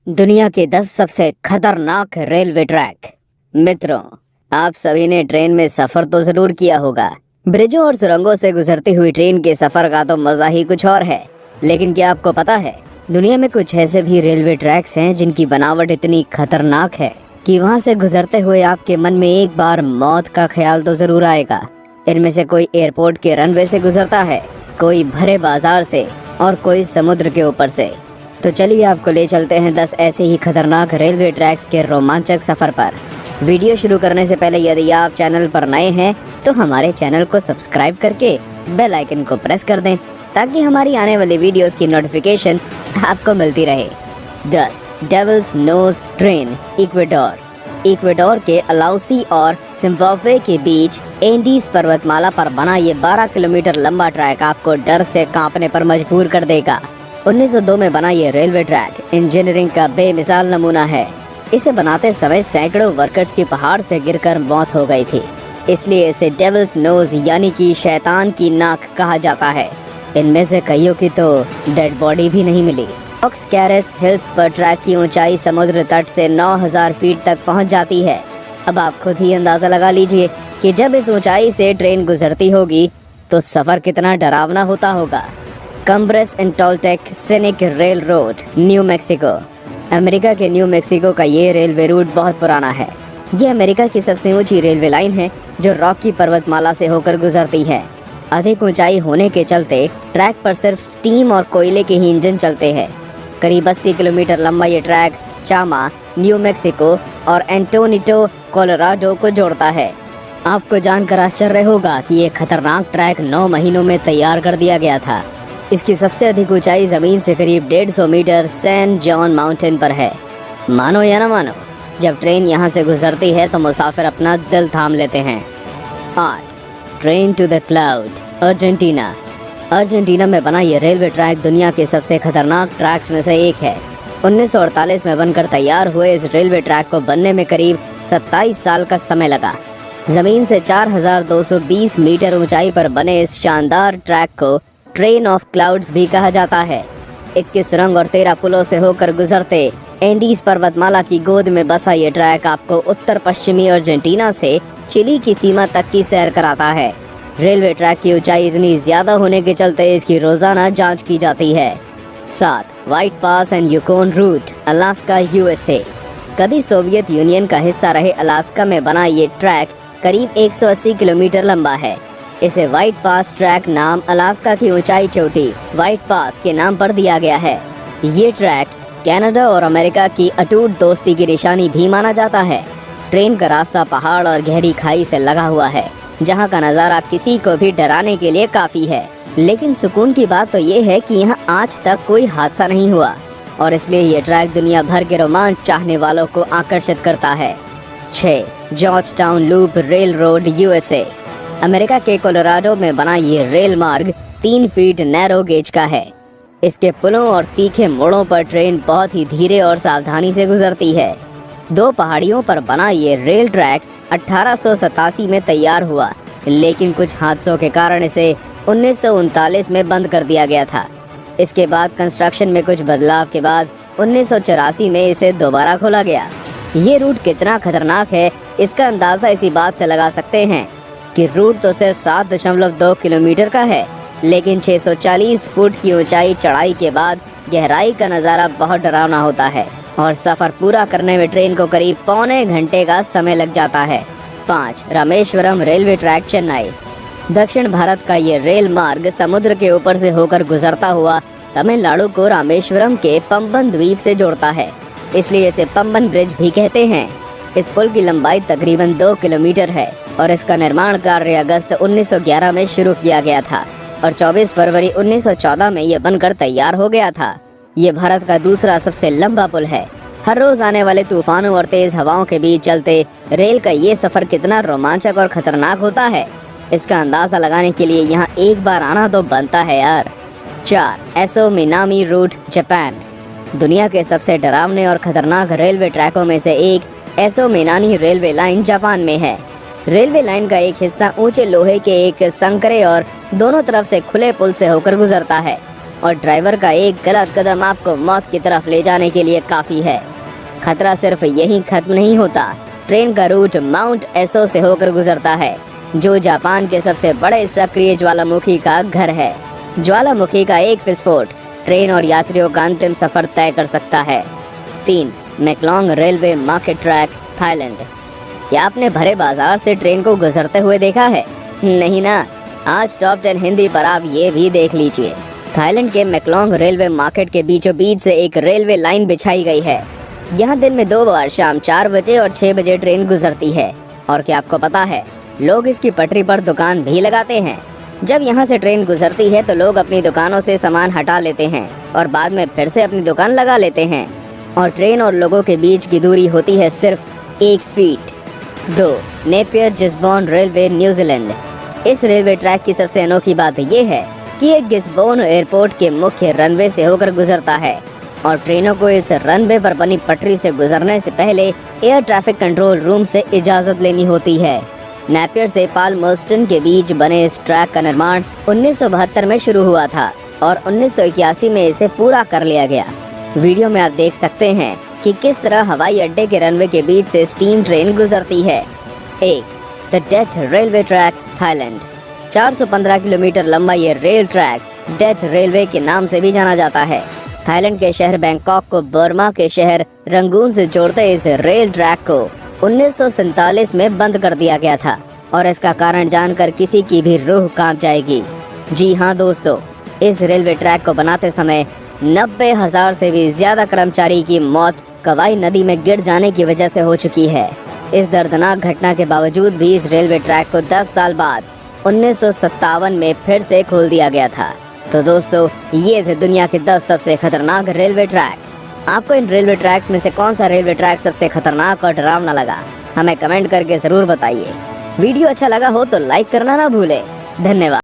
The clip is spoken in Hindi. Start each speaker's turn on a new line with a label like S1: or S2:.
S1: दुनिया के 10 सबसे खतरनाक रेलवे ट्रैक। मित्रों, आप सभी ने ट्रेन में सफर तो जरूर किया होगा। ब्रिजों और सुरंगों से गुजरती हुई ट्रेन के सफर का तो मजा ही कुछ और है। लेकिन क्या आपको पता है, दुनिया में कुछ ऐसे भी रेलवे ट्रैक्स हैं जिनकी बनावट इतनी खतरनाक है कि वहाँ से गुजरते हुए आपके मन में एक बार मौत का ख्याल तो जरूर आएगा। इनमें से कोई एयरपोर्ट के रनवे से गुजरता है, कोई भरे बाजार से और कोई समुद्र के ऊपर से। तो चलिए आपको ले चलते हैं 10 ऐसे ही खतरनाक रेलवे ट्रैक्स के रोमांचक सफर पर। वीडियो शुरू करने से पहले यदि आप चैनल पर नए हैं तो हमारे चैनल को सब्सक्राइब करके बेल आइकन को प्रेस कर दें ताकि हमारी आने वाली वीडियोस की नोटिफिकेशन आपको मिलती रहे। 10 डेविल्स नोज ट्रेन। इक्वेडोर के अलाउसी और जिम्बाब्वे के बीच एंडीज पर्वतमाला पर बना ये 12 किलोमीटर लंबा ट्रैक आपको डर से कांपने पर मजबूर कर देगा। 1902 में बना ये रेलवे ट्रैक इंजीनियरिंग का बेमिसाल नमूना है। इसे बनाते समय सैकड़ों वर्कर्स की पहाड़ से गिरकर मौत हो गई थी, इसलिए इसे डेविल्स नोज यानी कि शैतान की नाक कहा जाता है। इनमें से कईयों की तो डेड बॉडी भी नहीं मिली। ऑक्सकैरस हिल्स पर ट्रैक की ऊंचाई समुद्र तट से 9000 फीट तक पहुंच जाती है। अब आप खुद ही अंदाजा लगा लीजिए कि जब इस ऊंचाई से ट्रेन गुजरती होगी तो सफर कितना डरावना होता होगा। Cumbres and Toltec scenic railroad, New Mexico. America के न्यू मैक्सिको का ये रेलवे रूट बहुत पुराना है। ये अमेरिका की सबसे ऊंची रेलवे लाइन है जो रॉकी पर्वतमाला से होकर गुजरती है। अधिक ऊंचाई होने के चलते ट्रैक पर सिर्फ स्टीम और कोयले के ही इंजन चलते हैं। करीब 80 किलोमीटर लंबा ये ट्रैक चामा, न्यू मैक्सिको और एंटोनिटो, कोलोराडो को जोड़ता है। आपको जानकर आश्चर्य होगा कि ये खतरनाक ट्रैक 9 महीनों में तैयार कर दिया गया था। इसकी सबसे अधिक ऊंचाई जमीन से करीब 150 मीटर सैन जॉन माउंटेन पर है। मानो या न मानो, जब ट्रेन यहाँ से गुजरती है तो मुसाफिर अपना दिल थाम लेते हैं। 8 train to the cloud, Argentina में बना ये रेलवे ट्रैक दुनिया के सबसे खतरनाक ट्रैक्स में से एक है। 1948 में बनकर तैयार हुए इस रेलवे ट्रैक को बनने में करीब 27 साल का समय लगा। जमीन से 4220 मीटर ऊंचाई पर बने इस शानदार ट्रैक को ट्रेन ऑफ क्लाउड्स भी कहा जाता है। 21 सुरंग और 13 पुलों से होकर गुजरते एंडीज पर्वतमाला की गोद में बसा ये ट्रैक आपको उत्तर पश्चिमी अर्जेंटीना से चिली की सीमा तक की सैर कराता है। रेलवे ट्रैक की ऊंचाई इतनी ज्यादा होने के चलते इसकी रोजाना जांच की जाती है। 7 white pass and Yukon route, Alaska, USA. कभी सोवियत यूनियन का हिस्सा रहे अलास्का में बना ये ट्रैक करीब 180 किलोमीटर लंबा है। इसे व्हाइट पास ट्रैक नाम अलास्का की ऊंचाई चोटी व्हाइट पास के नाम पर दिया गया है। ये ट्रैक कनाडा और अमेरिका की अटूट दोस्ती की निशानी भी माना जाता है। ट्रेन का रास्ता पहाड़ और गहरी खाई से लगा हुआ है, जहां का नज़ारा किसी को भी डराने के लिए काफी है। लेकिन सुकून की बात तो ये है कि यहाँ आज तक कोई हादसा नहीं हुआ और इसलिए ये ट्रैक दुनिया भर के रोमांच चाहने वालों को आकर्षित करता है। 6 George town loop rail road, USA. America के कोलोराडो में बना ये रेल मार्ग 3 फीट नैरो गेज का है। इसके पुलों और तीखे मोड़ों पर ट्रेन बहुत ही धीरे और सावधानी से गुजरती है। 2 पहाड़ियों पर बना ये रेल ट्रैक 1887 में तैयार हुआ, लेकिन कुछ हादसों के कारण इसे 1939 में बंद कर दिया गया था। इसके बाद कंस्ट्रक्शन में कुछ बदलाव के बाद 1984 में इसे दोबारा खोला गया। ये रूट कितना खतरनाक है इसका अंदाजा इसी बात से लगा सकते हैं कि रूट तो सिर्फ 7.2 किलोमीटर का है, लेकिन 640 फुट की ऊंचाई चढ़ाई के बाद गहराई का नज़ारा बहुत डरावना होता है और सफर पूरा करने में ट्रेन को करीब पौने घंटे का समय लग जाता है। 5 रामेश्वरम रेलवे ट्रैक, चेन्नई। दक्षिण भारत का ये रेल मार्ग समुद्र के ऊपर से होकर गुजरता हुआ तमिलनाडु को रामेश्वरम के पंबन द्वीप से जोड़ता है, इसलिए इसे पंबन ब्रिज भी कहते हैं। इस पुल की लंबाई तकरीबन 2 किलोमीटर है और इसका निर्माण कार्य अगस्त 1911 में शुरू किया गया था और 24 फरवरी 1914 में यह बनकर तैयार हो गया था। ये भारत का दूसरा सबसे लंबा पुल है। हर रोज आने वाले तूफानों और तेज हवाओं के बीच चलते रेल का ये सफर कितना रोमांचक और खतरनाक होता है, इसका अंदाजा लगाने के लिए यहाँ एक बार आना तो बनता है यार। 4 एसो मिनामी रूट, जापान। दुनिया के सबसे डरावने और खतरनाक रेलवे ट्रैकों में से एक एसो मिनामी रेलवे लाइन जापान में है। रेलवे लाइन का एक हिस्सा ऊंचे लोहे के एक संकरे और दोनों तरफ से खुले पुल से होकर गुजरता है। और ड्राइवर का एक गलत कदम आपको मौत की तरफ ले जाने के लिए काफी है। खतरा सिर्फ यहीं खत्म नहीं होता। ट्रेन का रूट माउंट एसो से होकर गुजरता है, जो जापान के सबसे बड़े सक्रिय ज्वालामुखी का घर है। ज्वालामुखी का एक विस्फोट ट्रेन और यात्रियों का अंतिम सफर तय कर सकता है। 3. मैकलोंग रेलवे मार्केट ट्रैक, थाईलैंड। क्या आपने भरे बाजार से ट्रेन को गुजरते हुए देखा है? नहीं ना। आज टॉप 10 हिंदी पर आप ये भी देख लीजिए। थाईलैंड के मैकलोंग रेलवे मार्केट के बीचों बीच से एक रेलवे लाइन बिछाई गई है। यहाँ दिन में 2 बार शाम 4 बजे और 6 बजे ट्रेन गुजरती है। और क्या आपको पता है, लोग इसकी पटरी पर दुकान भी लगाते हैं। जब यहाँ से ट्रेन गुजरती है तो लोग अपनी दुकानों से सामान हटा लेते हैं और बाद में फिर से अपनी दुकान लगा लेते हैं। और ट्रेन और लोगों के बीच की दूरी होती है सिर्फ 1 feet. 2. Napier Gisborne railway, New Zealand. इस रेलवे ट्रैक की सबसे अनोखी बात ये है कि ये गिस्बोर्न एयरपोर्ट के मुख्य रनवे से होकर गुजरता है और ट्रेनों को इस रनवे पर बनी पटरी से गुजरने से पहले एयर ट्रैफिक कंट्रोल रूम से इजाजत लेनी होती है। नेपियर से पाल्मर्स्टन के बीच बने इस ट्रैक का निर्माण 1972 में शुरू हुआ था और 1981 में इसे पूरा कर लिया गया। वीडियो में आप देख सकते हैं कि किस तरह हवाई अड्डे के रनवे के बीच से स्टीम ट्रेन गुजरती है। 1. The death railway track, Thailand. 415 kilometre लंबा ये रेल ट्रैक डेथ रेलवे के नाम से भी जाना जाता है। थाईलैंड के शहर बैंकॉक को बर्मा के शहर रंगून से जोड़ते इस रेल ट्रैक को 1947 में बंद कर दिया गया था और इसका कारण जानकर किसी की भी रूह कांप जाएगी। जी हाँ दोस्तों, इस रेलवे ट्रैक को बनाते समय 90,000 से भी ज्यादा कर्मचारी की मौत कवाई नदी में गिर जाने की वजह से हो चुकी है। इस दर्दनाक घटना के बावजूद भी इस रेलवे ट्रैक को 10 साल बाद 1957 में फिर से खोल दिया गया था। तो दोस्तों, ये थे दुनिया के 10 सबसे खतरनाक रेलवे ट्रैक। आपको इन रेलवे ट्रैक्स में से कौन सा रेलवे ट्रैक सबसे खतरनाक और डरावना लगा, हमें कमेंट करके जरूर बताइए। वीडियो अच्छा लगा हो तो लाइक करना ना भूले। धन्यवाद।